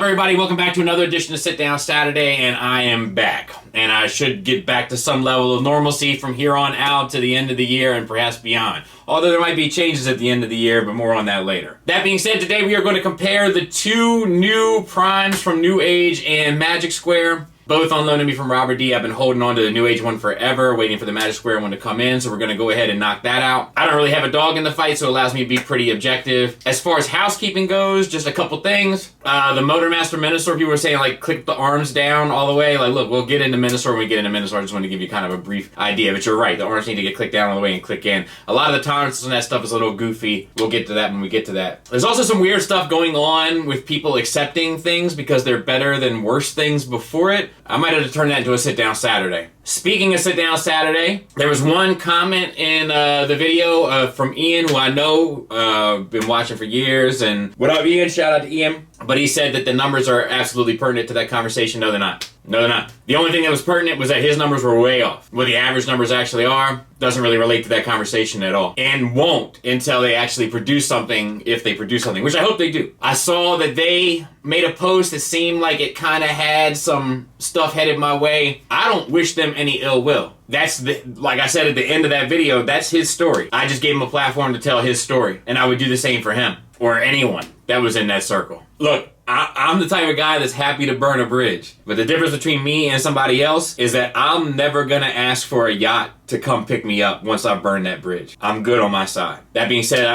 up, everybody? Welcome back to another edition of Sit Down Saturday, and I am back. And I should get back to some level of normalcy from here on out to the end of the year and perhaps beyond. Although there might be changes at the end of the year, but more on that later. That being said, today we are going to compare the two new primes from New Age and Magic Square. Both on loan to me from Robert D. I've been holding on to the New Age one forever, waiting for the Magic Square one to come in, so we're going to go ahead and knock that out. I don't really have a dog in the fight, so it allows me to be pretty objective. As far as housekeeping goes, just a couple things. The Motormaster Minosaur, people were saying, like, click the arms down all the way. Like, look, we'll get into Minosaur when we get into Minosaur. I just wanted to give you kind of a brief idea, but you're right. The arms need to get clicked down all the way and click in. A lot of the tolerances and that stuff is a little goofy. We'll get to that when we get to that. There's also some weird stuff going on with people accepting things because they're better than worse things before it. I might have to turn that into a Sit Down Saturday. Speaking of Sit Down Saturday, there was one comment in the video from Ian, who I know, been watching for years, and what up, Ian? Shout out to Ian. But he said that the numbers are absolutely pertinent to that conversation. No, they're not. No, they're not. The only thing that was pertinent was that his numbers were way off. What the average numbers actually are doesn't really relate to that conversation at all. And won't until they actually produce something, if they produce something, which I hope they do. I saw that they made a post that seemed like it kind of had some stuff headed my way. I don't wish them any ill will. That's like I said at the end of that video, that's his story. I just gave him a platform to tell his story, and I would do the same for him or anyone that was in that circle. Look, I'm the type of guy that's happy to burn a bridge. But the difference between me and somebody else is that I'm never gonna ask for a yacht to come pick me up once I burn that bridge. I'm good on my side. That being said,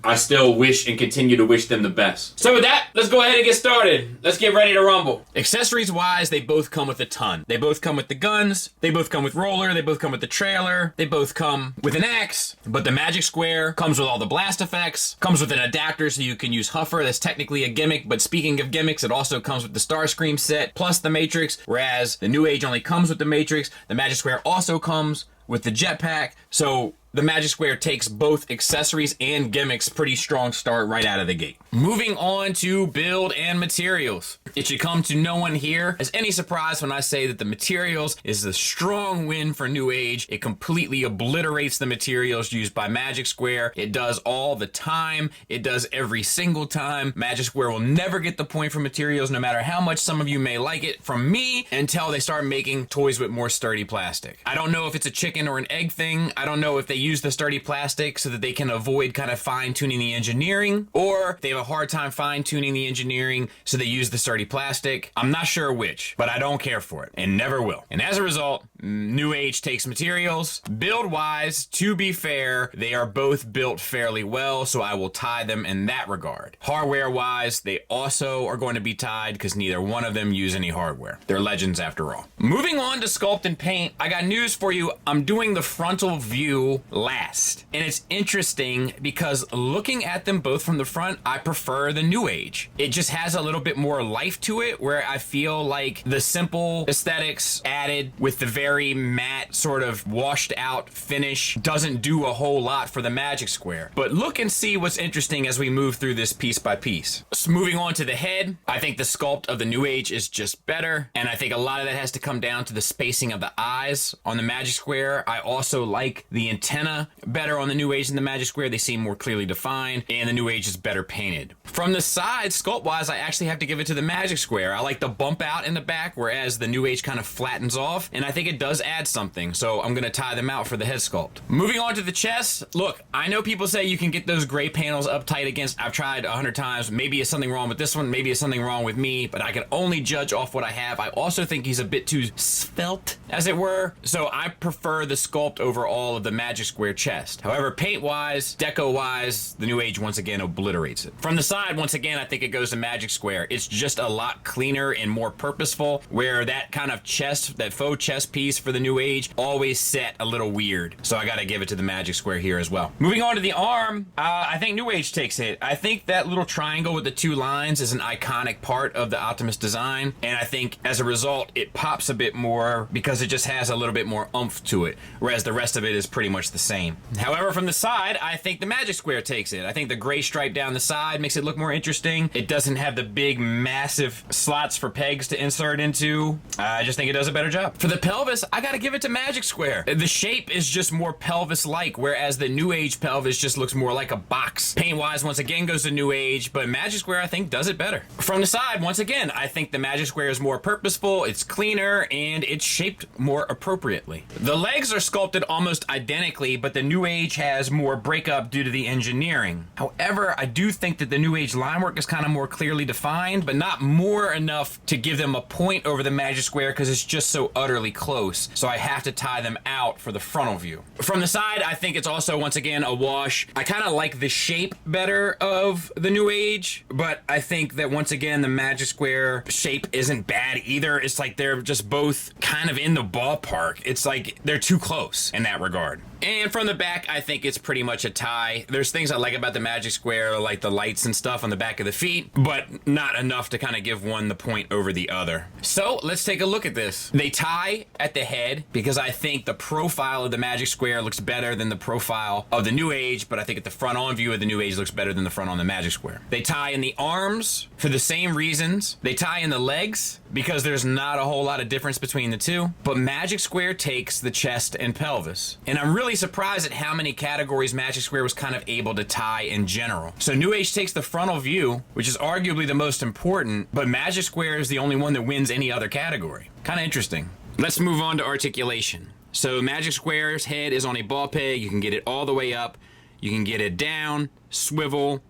I still wish and continue to wish them the best. So with that, let's go ahead and get started. Let's get ready to rumble. Accessories wise, they both come with a ton. They both come with the guns, they both come with roller, they both come with the trailer, they both come with an axe, but the Magic Square comes with all the blast effects, comes with an adapter so you can use Huffer. That's technically a gimmick, but speaking of gimmicks, it also comes with the Starscream set plus the Matrix, whereas the New Age only comes with the Matrix. The Magic Square also comes with the jetpack, so the Magic Square takes both accessories and gimmicks pretty strong start right out of the gate. Moving on to build and materials. It should come to no one here as any surprise when I say that the materials is a strong win for New Age. It completely obliterates the materials used by Magic Square. It does all the time. It does every single time. Magic Square will never get the point for materials, no matter how much some of you may like it from me, until they start making toys with more sturdy plastic. I don't know if it's a chicken or an egg thing. I don't know if they use the sturdy plastic so that they can avoid kind of fine-tuning the engineering, or they have a hard time fine-tuning the engineering so they use the sturdy plastic. I'm not sure which, but I don't care for it and never will. And as a result, New Age takes materials. Build-wise, to be fair, they are both built fairly well, so I will tie them in that regard. Hardware-wise, they also are going to be tied because neither one of them use any hardware. They're legends after all. Moving on to Sculpt and Paint, I got news for you. I'm doing the frontal view last. And it's interesting because looking at them both from the front, I prefer the New Age. It just has a little bit more life to it, where I feel like the simple aesthetics added with the very matte sort of washed out finish doesn't do a whole lot for the Magic Square. But look and see what's interesting as we move through this piece by piece. So moving on to the head, I think the sculpt of the New Age is just better, and I think a lot of that has to come down to the spacing of the eyes on the Magic Square. I also like the antenna better on the New Age than the Magic Square. They seem more clearly defined, and the New Age is better painted. From the side, sculpt-wise, I actually have to give it to the Magic Square. I like the bump out in the back, whereas the New Age kind of flattens off, and I think it does add something, so I'm going to tie them out for the head sculpt. Moving on to the chest, look, I know people say you can get those gray panels uptight against. I've tried 100 times. Maybe there's something wrong with this one, maybe there's something wrong with me, but I can only judge off what I have. I also think he's a bit too svelte, as it were, so I prefer the sculpt over all of the Magic Square chest. However, paint-wise, deco-wise, the New Age once again obliterates it. From the side, once again, I think it goes to Magic Square. It's just a lot cleaner and more purposeful, where that kind of chest, that faux chest piece for the New Age, always set a little weird. So I gotta give it to the Magic Square here as well. Moving on to the arm, I think New Age takes it. I think that little triangle with the two lines is an iconic part of the Optimus design, and I think as a result, it pops a bit more because it just has a little bit more oomph to it, whereas the rest of it is pretty much the the same. However, from the side, I think the Magic Square takes it. I think the gray stripe down the side makes it look more interesting. It doesn't have the big, massive slots for pegs to insert into. I just think it does a better job. For the pelvis, I gotta give it to Magic Square. The shape is just more pelvis-like, whereas the New Age pelvis just looks more like a box. Paint-wise, once again, goes to New Age, but Magic Square, I think, does it better. From the side, once again, I think the Magic Square is more purposeful, it's cleaner, and it's shaped more appropriately. The legs are sculpted almost identically, but the New Age has more breakup due to the engineering. However, I do think that the New Age line work is kind of more clearly defined, but not more enough to give them a point over the Magic Square because it's just so utterly close. So I have to tie them out for the frontal view. From the side, I think it's also, once again, a wash. I kind of like the shape better of the New Age, but I think that, once again, the Magic Square shape isn't bad either. It's like they're just both kind of in the ballpark. It's like they're too close in that regard. And from the back, I think it's pretty much a tie. There's things I like about the Magic Square, like the lights and stuff on the back of the feet, but not enough to kind of give one the point over the other. So let's take a look at this. They tie at the head because I think the profile of the Magic Square looks better than the profile of the New Age, but I think at the front-on view of the New Age looks better than the front on the Magic Square. They tie in the arms for the same reasons. They tie in the legs because there's not a whole lot of difference between the two, but Magic Square takes the chest and pelvis. And I'm really surprised at how many categories Magic Square was kind of able to tie in general. So New Age takes the frontal view, which is arguably the most important, but Magic Square is the only one that wins any other category. Kind of interesting. Let's move on to articulation. So Magic Square's head is on a ball peg. You can get it all the way up. You can get it down, swivel.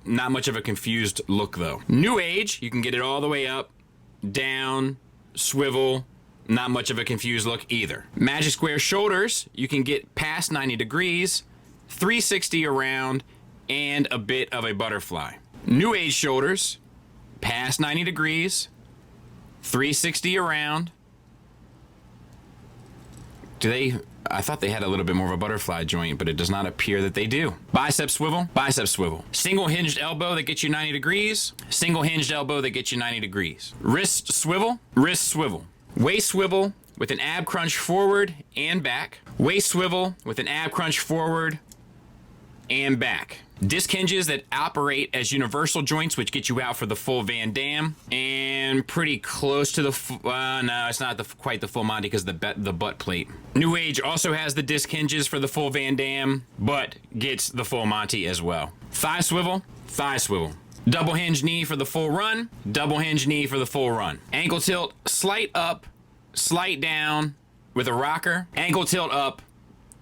Not much of a confused look though. New Age, you can get it all the way up, down, swivel. Not much of a confused look either. Magic Square shoulders, you can get past 90 degrees, 360 around, and a bit of a butterfly. New Age shoulders, past 90 degrees, 360 around. I thought they had a little bit more of a butterfly joint, but it does not appear that they do. Bicep swivel, bicep swivel. Single hinged elbow that gets you 90 degrees, single hinged elbow that gets you 90 degrees. Wrist swivel, wrist swivel. Waist swivel with an ab crunch forward and back. Waist swivel with an ab crunch forward and back. Disc hinges that operate as universal joints, which get you out for the full Van Damme, and pretty close to the no, it's not quite the full Monty because the butt plate. New Age also has the disc hinges for the full Van Damme, but gets the full Monty as well. Thigh swivel, thigh swivel. Double hinge knee for the full run, double hinge knee for the full run. Ankle tilt, slight up, slight down with a rocker. Ankle tilt up,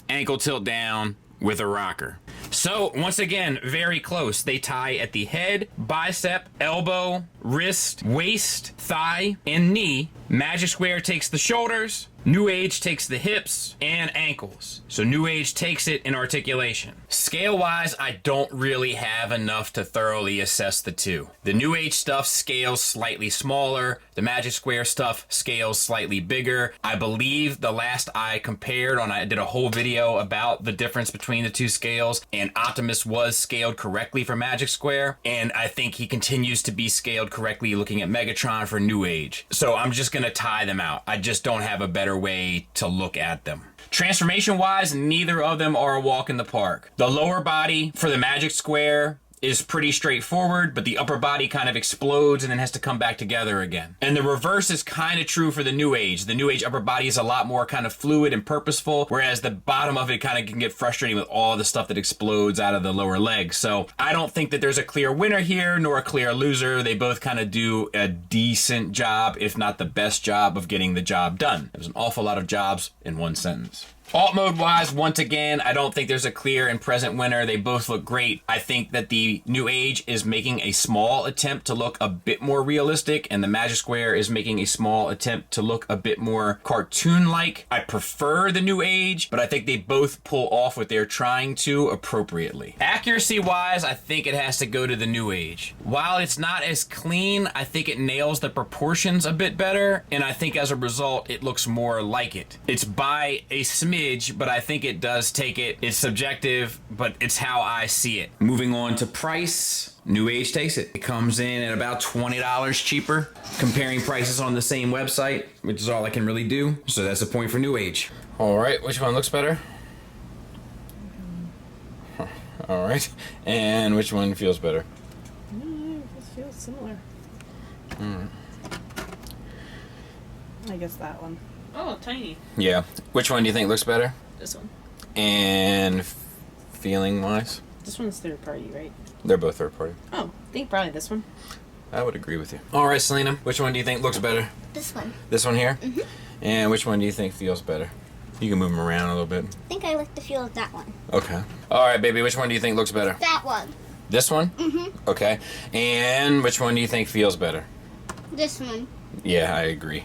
ankle tilt down with a rocker. So, once again, very close. They tie at the head, bicep, elbow, wrist, waist, thigh, and knee. Magic Square takes the shoulders. New Age takes the hips and ankles. So New Age takes it in articulation. Scale-wise, I don't really have enough to thoroughly assess the two. The New Age stuff scales slightly smaller. The Magic Square stuff scales slightly bigger. I believe the last I compared I did a whole video about the difference between the two scales, and Optimus was scaled correctly for Magic Square, and I think he continues to be scaled correctly looking at Megatron for New Age. So I'm just gonna tie them out. I just don't have a better way to look at them. Transformation wise, neither of them are a walk in the park. The lower body for the Magic Square is pretty straightforward, but the upper body kind of explodes and then has to come back together again. And the reverse is kind of true for the New Age. The New Age upper body is a lot more kind of fluid and purposeful, whereas the bottom of it kind of can get frustrating with all the stuff that explodes out of the lower legs. So I don't think that there's a clear winner here, nor a clear loser. They both kind of do a decent job, if not the best job, of getting the job done. There's an awful lot of jobs in one sentence. Alt mode wise, once again, I don't think there's a clear and present winner. They both look great. I think that the New Age is making a small attempt to look a bit more realistic, and the Magic Square is making a small attempt to look a bit more cartoon-like. I prefer the New Age, but I think they both pull off what they're trying to appropriately. Accuracy wise, I think it has to go to the New Age. While it's not as clean, I think it nails the proportions a bit better, and I think as a result, it looks more like it. It's by a smidge, but I think it does take it. It's subjective, but it's how I see it. Moving on to price, New Age takes it. It comes in at about $20 cheaper, comparing prices on the same website, which is all I can really do. So that's a point for New Age. All right, which one looks better? All right. And which one feels better? This feels similar. I guess that one. Oh, tiny. Yeah. Which one do you think looks better? This one. And feeling-wise? This one's third party, right? They're both third party. Oh, I think probably this one. I would agree with you. All right, Selena. Which one do you think looks better? This one. This one here? Mm-hmm. And which one do you think feels better? You can move them around a little bit. I think I like the feel of that one. Okay. All right, baby. Which one do you think looks better? That one. This one? Mm-hmm. Okay. And which one do you think feels better? This one. Yeah, I agree.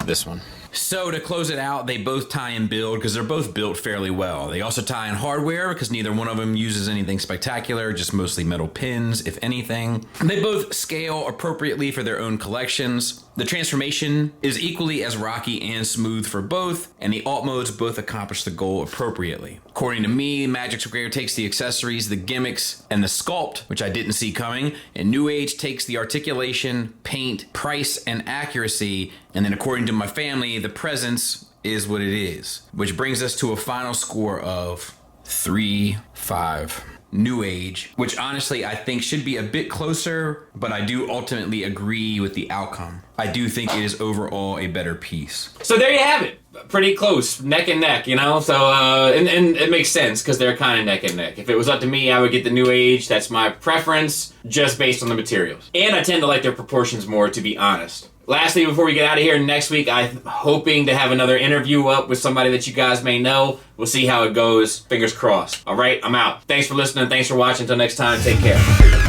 This one. So to close it out, they both tie in build because they're both built fairly well. They also tie in hardware because neither one of them uses anything spectacular, just mostly metal pins, if anything. They both scale appropriately for their own collections. The transformation is equally as rocky and smooth for both, and the alt modes both accomplish the goal appropriately. According to me, Magic Square takes the accessories, the gimmicks, and the sculpt, which I didn't see coming, and New Age takes the articulation, paint, price, and accuracy, and then according to my family, the presence is what it is. Which brings us to a final score of 3-5. New Age, which honestly I think should be a bit closer, but I do ultimately agree with the outcome. I do think it is overall a better piece. So there you have it. Pretty close, neck and neck, you know? So, and it makes sense because they're kind of neck and neck. If it was up to me, I would get the New Age. That's my preference, just based on the materials. And I tend to like their proportions more, to be honest. Lastly, before we get out of here, next week I'm hoping to have another interview up with somebody that you guys may know. We'll see how it goes. Fingers crossed. All right, I'm out. Thanks for listening. Thanks for watching. Until next time, take care.